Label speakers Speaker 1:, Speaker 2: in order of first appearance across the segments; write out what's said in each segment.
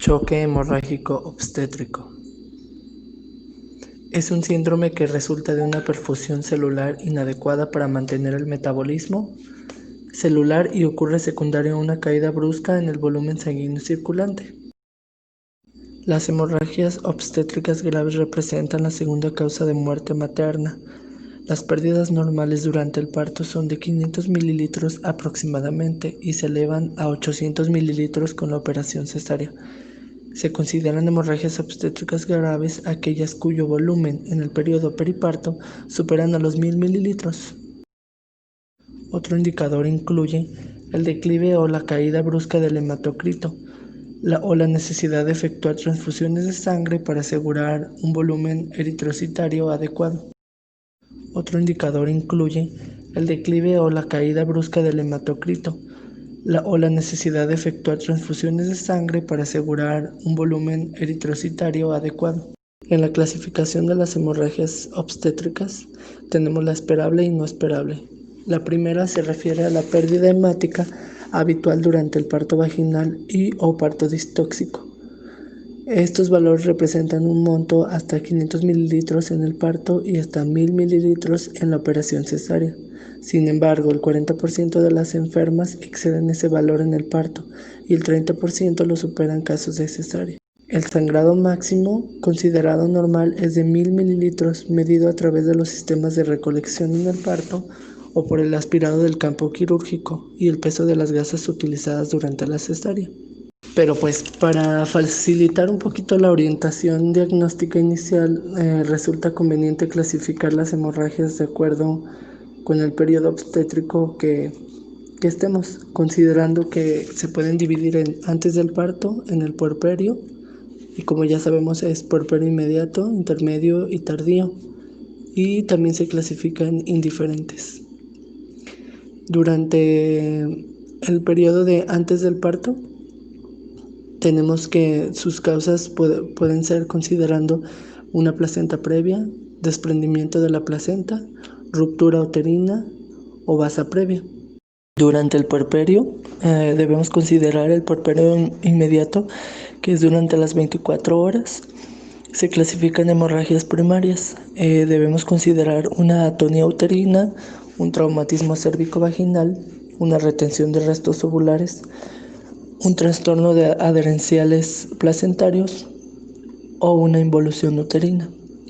Speaker 1: Choque hemorrágico obstétrico. Es un síndrome que resulta de una perfusión celular inadecuada para mantener el metabolismo celular y ocurre secundario a una caída brusca en el volumen sanguíneo circulante. Las hemorragias obstétricas graves representan la segunda causa de muerte materna. Las pérdidas normales durante el parto son de 500 mililitros aproximadamente y se elevan a 800 mililitros con la operación cesárea. Se consideran hemorragias obstétricas graves aquellas cuyo volumen en el periodo periparto superan a los 1000 mililitros. Otro indicador incluye el declive o la caída brusca del hematocrito o la necesidad de efectuar transfusiones de sangre para asegurar un volumen eritrocitario adecuado. Otro indicador incluye el declive o la caída brusca del hematocrito o la necesidad de efectuar transfusiones de sangre para asegurar un volumen eritrocitario adecuado. En la clasificación de las hemorragias obstétricas tenemos la esperable y no esperable. La primera se refiere a la pérdida hemática habitual durante el parto vaginal y o parto distóxico. Estos valores representan un monto hasta 500 mililitros en el parto y hasta 1000 mililitros en la operación cesárea. Sin embargo, el 40% de las enfermas exceden ese valor en el parto y el 30% lo superan en casos de cesárea. El sangrado máximo considerado normal es de 1000 mililitros medido a través de los sistemas de recolección en el parto o por el aspirado del campo quirúrgico y el peso de las gasas utilizadas durante la cesárea. Pero pues para facilitar un poquito la orientación diagnóstica inicial, resulta conveniente clasificar las hemorragias de acuerdo con el periodo obstétrico que estemos, considerando que se pueden dividir en antes del parto, en el puerperio, y como ya sabemos es puerperio inmediato, intermedio y tardío, y también se clasifican indiferentes. Durante el periodo de antes del parto, tenemos que sus causas pueden ser considerando una placenta previa, desprendimiento de la placenta, ruptura uterina o basa previa. Durante el puerperio debemos considerar el puerperio inmediato, que es durante las 24 horas. Se clasifican hemorragias primarias. Debemos considerar una atonía uterina, un traumatismo cérvico-vaginal, una retención de restos ovulares, un trastorno de adherenciales placentarios o una involución uterina.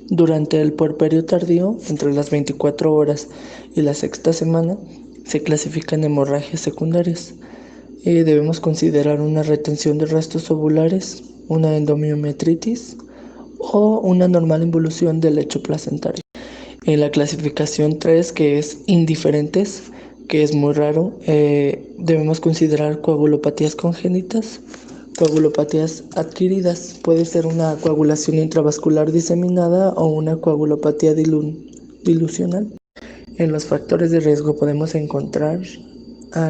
Speaker 1: Durante el puerperio tardío, entre las 24 horas y la sexta semana, se clasifican hemorragias secundarias. Debemos considerar una retención de restos ovulares, una endomiometritis o una normal involución del lecho placentario. En la clasificación 3, que es indiferentes, que es muy raro, debemos considerar coagulopatías congénitas, coagulopatías adquiridas. Puede ser una coagulación intravascular diseminada o una coagulopatía dilucional. En los factores de riesgo podemos encontrar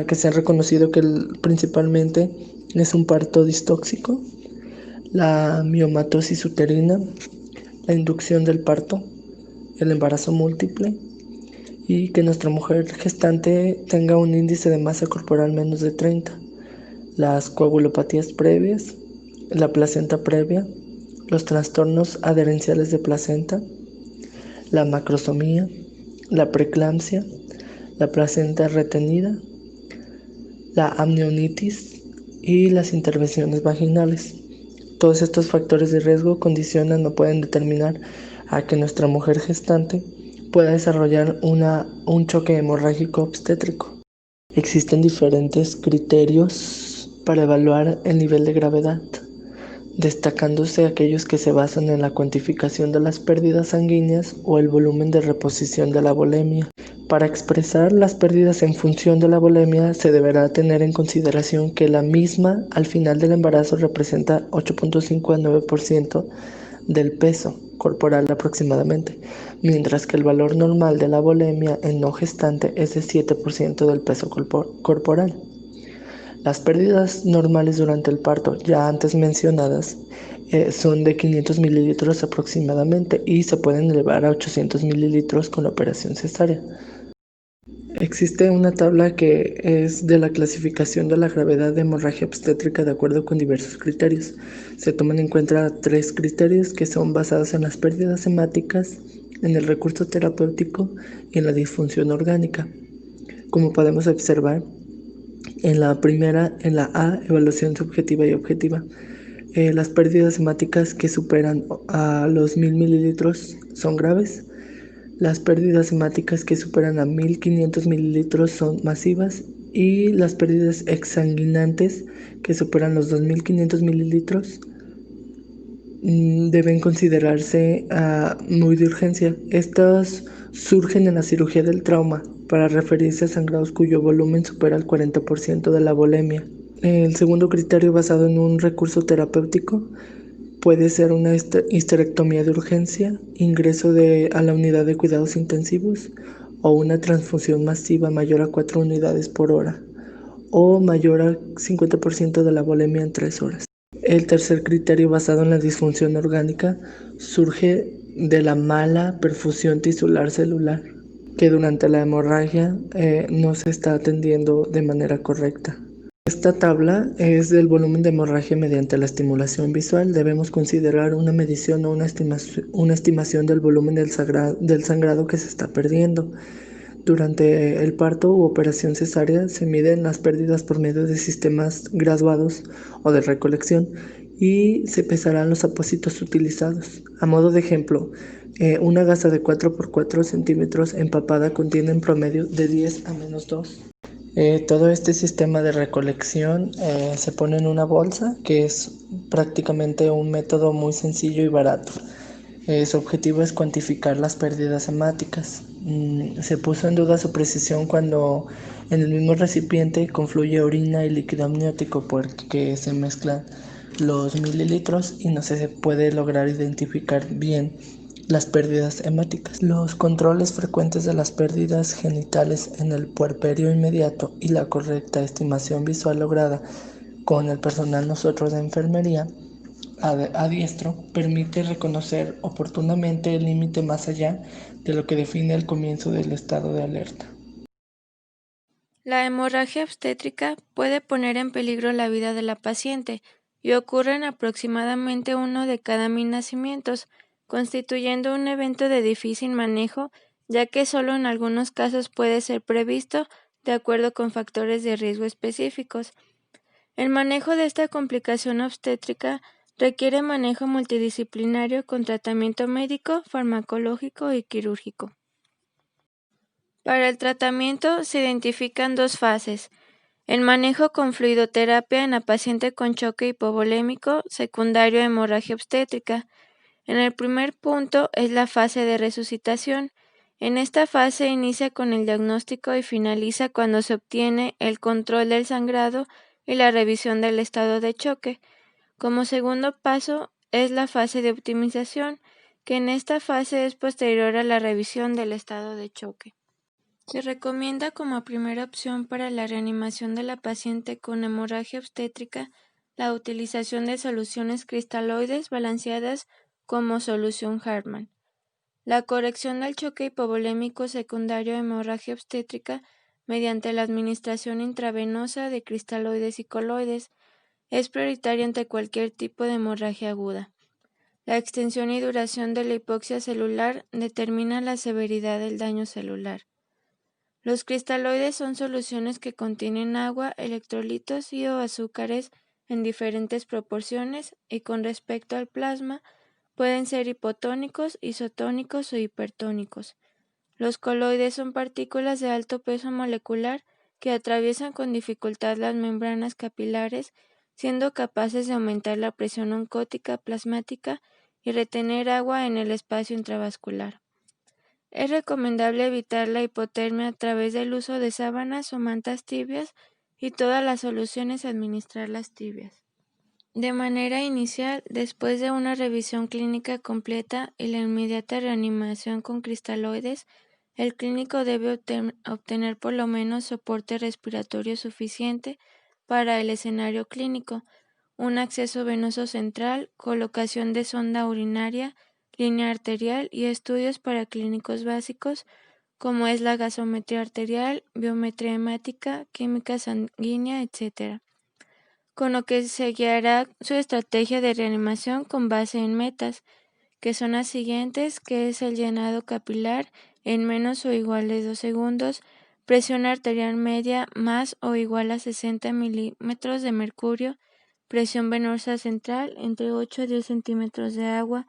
Speaker 1: que se ha reconocido que principalmente es un parto distóxico, la miomatosis uterina, la inducción del parto, el embarazo múltiple y que nuestra mujer gestante tenga un índice de masa corporal menos de 30, las coagulopatías previas, la placenta previa, los trastornos adherenciales de placenta, la macrosomía, la preeclampsia, la placenta retenida, la amnionitis y las intervenciones vaginales. Todos estos factores de riesgo condicionan o pueden determinar a que nuestra mujer gestante pueda desarrollar un choque hemorrágico obstétrico. Existen diferentes criterios para evaluar el nivel de gravedad, destacándose aquellos que se basan en la cuantificación de las pérdidas sanguíneas o el volumen de reposición de la volemia. Para expresar las pérdidas en función de la volemia, se deberá tener en consideración que la misma al final del embarazo representa 8.5 a 9% del peso corporal aproximadamente, mientras que el valor normal de la volemia en no gestante es de 7% del peso corporal. Las pérdidas normales durante el parto, ya antes mencionadas, son de 500 mililitros aproximadamente y se pueden elevar a 800 mililitros con la operación cesárea. Existe una tabla que es de la clasificación de la gravedad de hemorragia obstétrica de acuerdo con diversos criterios. Se toman en cuenta 3 criterios que son basados en las pérdidas hemáticas, en el recurso terapéutico y en la disfunción orgánica. Como podemos observar, en la primera, en la A, evaluación subjetiva y objetiva, las pérdidas hemáticas que superan a los 1000 mililitros son graves. Las pérdidas hemáticas que superan a 1500 mililitros son masivas y las pérdidas exsanguinantes que superan los 2500 mililitros deben considerarse muy de urgencia. Estas surgen en la cirugía del trauma para referirse a sangrados cuyo volumen supera el 40% de la volemia. El segundo criterio, basado en un recurso terapéutico, puede ser una histerectomía de urgencia, ingreso a la unidad de cuidados intensivos o una transfusión masiva mayor a 4 unidades por hora o mayor al 50% de la volemia en 3 horas. El tercer criterio, basado en la disfunción orgánica, surge de la mala perfusión tisular celular, que durante la hemorragia no se está atendiendo de manera correcta. Esta tabla es del volumen de hemorragia mediante la estimulación visual. Debemos considerar una medición o una estimación del volumen del sangrado que se está perdiendo. Durante el parto u operación cesárea se miden las pérdidas por medio de sistemas graduados o de recolección y se pesarán los apósitos utilizados. A modo de ejemplo, una gasa de 4 por 4 centímetros empapada contiene en promedio de 10 a menos 2. Todo este sistema de recolección se pone en una bolsa, que es prácticamente un método muy sencillo y barato. Su objetivo es cuantificar las pérdidas hemáticas. Se puso en duda su precisión cuando en el mismo recipiente confluye orina y líquido amniótico porque se mezclan los mililitros y no se puede lograr identificar bien las pérdidas hemáticas. Los controles frecuentes de las pérdidas genitales en el puerperio inmediato y la correcta estimación visual lograda con el personal nosotros de enfermería a diestro permite reconocer oportunamente el límite más allá de lo que define el comienzo del estado de alerta.
Speaker 2: La hemorragia obstétrica puede poner en peligro la vida de la paciente y ocurre en aproximadamente 1 de cada 1000 nacimientos, constituyendo un evento de difícil manejo, ya que solo en algunos casos puede ser previsto de acuerdo con factores de riesgo específicos. El manejo de esta complicación obstétrica requiere manejo multidisciplinario con tratamiento médico, farmacológico y quirúrgico. Para el tratamiento se identifican 2 fases: el manejo con fluidoterapia en la paciente con choque hipovolémico secundario a hemorragia obstétrica. En el primer punto es la fase de resucitación. En esta fase inicia con el diagnóstico y finaliza cuando se obtiene el control del sangrado y la revisión del estado de choque. Como segundo paso es la fase de optimización, que en esta fase es posterior a la revisión del estado de choque. Se recomienda como primera opción para la reanimación de la paciente con hemorragia obstétrica la utilización de soluciones cristaloides balanceadas como solución Hartmann. La corrección del choque hipovolémico secundario a hemorragia obstétrica mediante la administración intravenosa de cristaloides y coloides es prioritaria ante cualquier tipo de hemorragia aguda. La extensión y duración de la hipoxia celular determina la severidad del daño celular. Los cristaloides son soluciones que contienen agua, electrolitos y o azúcares en diferentes proporciones y con respecto al plasma pueden ser hipotónicos, isotónicos o hipertónicos. Los coloides son partículas de alto peso molecular que atraviesan con dificultad las membranas capilares, siendo capaces de aumentar la presión oncótica plasmática y retener agua en el espacio intravascular. Es recomendable evitar la hipotermia a través del uso de sábanas o mantas tibias y todas las soluciones administrarlas tibias. De manera inicial, después de una revisión clínica completa y la inmediata reanimación con cristaloides, el clínico debe obtener por lo menos soporte respiratorio suficiente para el escenario clínico, un acceso venoso central, colocación de sonda urinaria, línea arterial y estudios paraclínicos básicos como es la gasometría arterial, biometría hemática, química sanguínea, etc., con lo que se guiará su estrategia de reanimación con base en metas, que son las siguientes, que es el llenado capilar en menos o igual de 2 segundos, presión arterial media más o igual a 60 milímetros de mercurio, presión venosa central entre 8 a 10 centímetros de agua,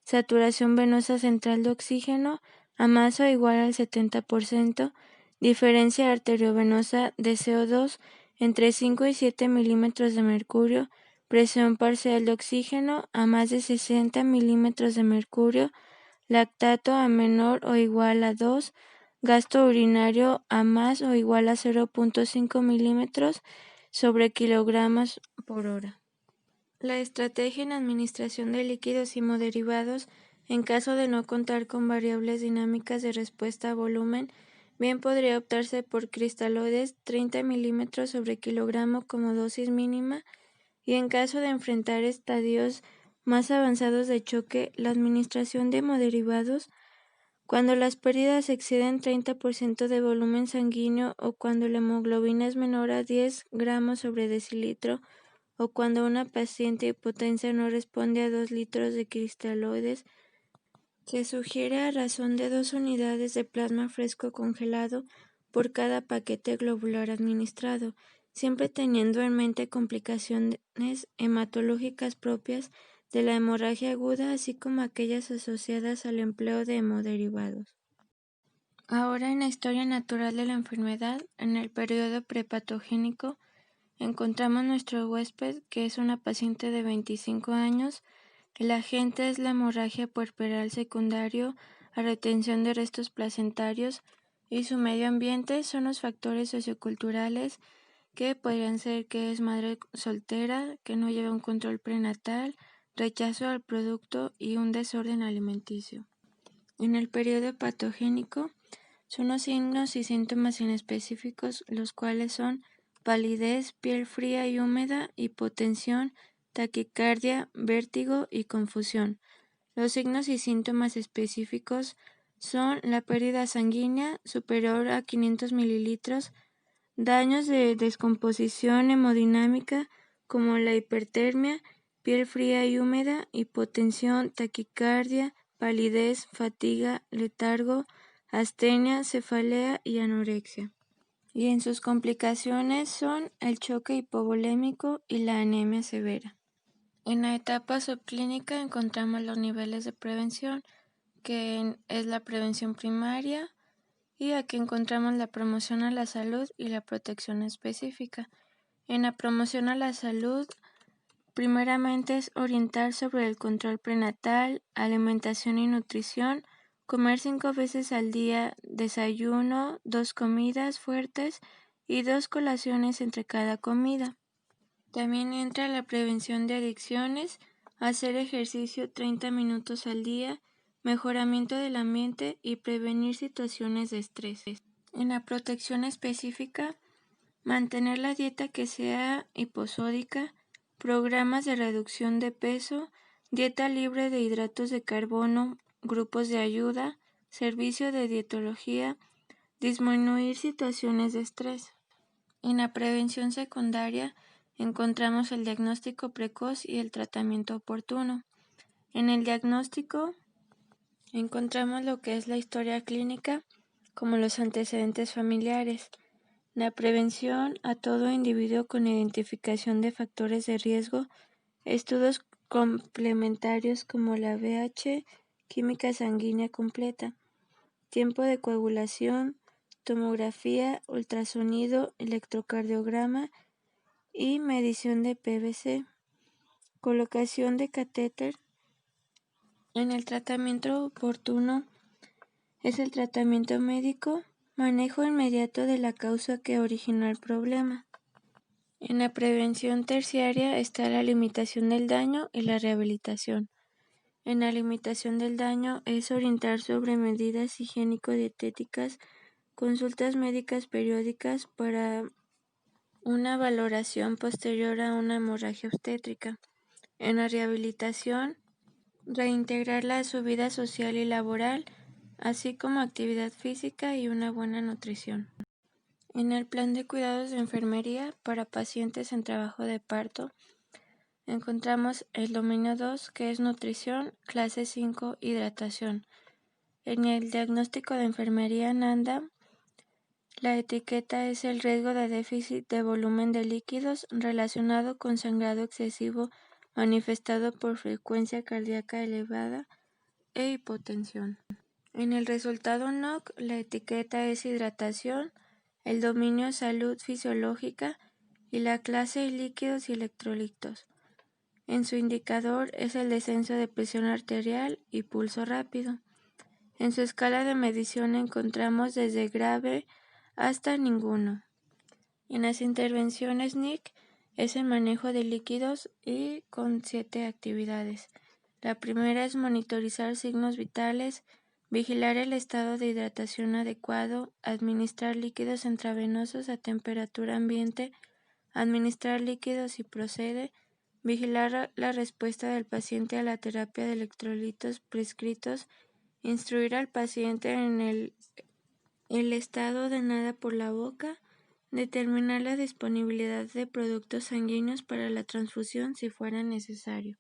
Speaker 2: saturación venosa central de oxígeno a más o igual al 70%, diferencia arteriovenosa de CO2 entre 5 y 7 milímetros de mercurio, presión parcial de oxígeno a más de 60 milímetros de mercurio, lactato a menor o igual a 2, gasto urinario a más o igual a 0.5 milímetros sobre kilogramos por hora. La estrategia en administración de líquidos hemoderivados, en caso de no contar con variables dinámicas de respuesta a volumen, bien podría optarse por cristaloides 30 milímetros sobre kilogramo como dosis mínima, y en caso de enfrentar estadios más avanzados de choque, la administración de hemoderivados cuando las pérdidas exceden 30% de volumen sanguíneo o cuando la hemoglobina es menor a 10 gramos sobre decilitro o cuando una paciente hipotensa no responde a 2 litros de cristaloides, se sugiere a razón de 2 unidades de plasma fresco congelado por cada paquete globular administrado, siempre teniendo en mente complicaciones hematológicas propias de la hemorragia aguda, así como aquellas asociadas al empleo de hemoderivados. Ahora, en la historia natural de la enfermedad, en el periodo prepatogénico, encontramos nuestro huésped, que es una paciente de 25 años. El agente es la hemorragia puerperal secundario a retención de restos placentarios, y su medio ambiente son los factores socioculturales, que podrían ser que es madre soltera, que no lleva un control prenatal, rechazo al producto y un desorden alimenticio. En el periodo patogénico son los signos y síntomas inespecíficos, los cuales son palidez, piel fría y húmeda, hipotensión, taquicardia, vértigo y confusión. Los signos y síntomas específicos son la pérdida sanguínea superior a 500 mililitros, daños de descomposición hemodinámica como la hipertermia, piel fría y húmeda, hipotensión, taquicardia, palidez, fatiga, letargo, astenia, cefalea y anorexia. Y en sus complicaciones son el choque hipovolémico y la anemia severa. En la etapa subclínica encontramos los niveles de prevención, que es la prevención primaria, y aquí encontramos la promoción a la salud y la protección específica. En la promoción a la salud, primeramente es orientar sobre el control prenatal, alimentación y nutrición, comer 5 veces al día, desayuno, 2 comidas fuertes y 2 colaciones entre cada comida. También entra la prevención de adicciones, hacer ejercicio 30 minutos al día, mejoramiento del ambiente y prevenir situaciones de estrés. En la protección específica, mantener la dieta que sea hiposódica, programas de reducción de peso, dieta libre de hidratos de carbono, grupos de ayuda, servicio de dietología, disminuir situaciones de estrés. En la prevención secundaria encontramos el diagnóstico precoz y el tratamiento oportuno. En el diagnóstico encontramos lo que es la historia clínica, como los antecedentes familiares. La prevención a todo individuo con identificación de factores de riesgo, estudios complementarios como la VH, química sanguínea completa, tiempo de coagulación, tomografía, ultrasonido, electrocardiograma y medición de PVC, colocación de catéter. En el tratamiento oportuno es el tratamiento médico, manejo inmediato de la causa que originó el problema. En la prevención terciaria está la limitación del daño y la rehabilitación. En la limitación del daño es orientar sobre medidas higiénico-dietéticas, consultas médicas periódicas para una valoración posterior a una hemorragia obstétrica. En la rehabilitación, reintegrarla a su vida social y laboral así como actividad física y una buena nutrición. En el plan de cuidados de enfermería para pacientes en trabajo de parto, encontramos el dominio 2, que es nutrición, clase 5, hidratación. En el diagnóstico de enfermería NANDA, la etiqueta es el riesgo de déficit de volumen de líquidos relacionado con sangrado excesivo manifestado por frecuencia cardíaca elevada e hipotensión. En el resultado NOC, la etiqueta es hidratación, el dominio salud fisiológica y la clase líquidos y electrolitos. En su indicador es el descenso de presión arterial y pulso rápido. En su escala de medición encontramos desde grave hasta ninguno. En las intervenciones NIC es el manejo de líquidos y con 7 actividades. La primera es monitorizar signos vitales, vigilar el estado de hidratación adecuado, administrar líquidos intravenosos a temperatura ambiente, administrar líquidos si procede, vigilar la respuesta del paciente a la terapia de electrolitos prescritos, instruir al paciente en el estado de nada por la boca, determinar la disponibilidad de productos sanguíneos para la transfusión si fuera necesario.